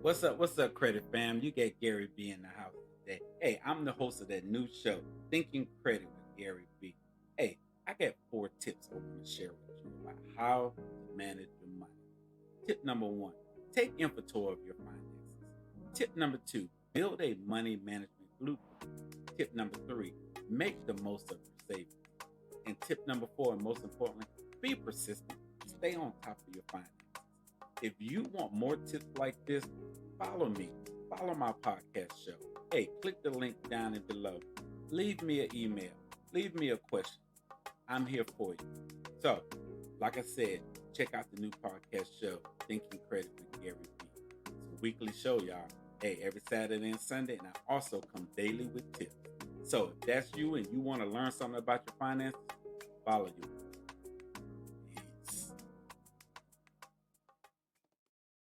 What's up, credit fam? You get Gary B in the house today. Hey, I'm the host of that new show, Thinking Credit with Gary B. Hey, I got 4 tips I want to share with you about how to manage your money. Tip number 1, take inventory of your finances. Tip number 2, build a money management blueprint. Tip number 3, make the most of your savings. And tip number 4, and most importantly, be persistent. Stay on top of your finances. If you want more tips like this, follow me. Follow my podcast show. Hey, click the link down and below. Leave me an email. Leave me a question. I'm here for you. So, like I said, check out the new podcast show, Thinking Credit with Gary B. It's a weekly show, y'all. Hey, every Saturday and Sunday, and I also come daily with tips. So, if that's you and you want to learn something about your finances, follow your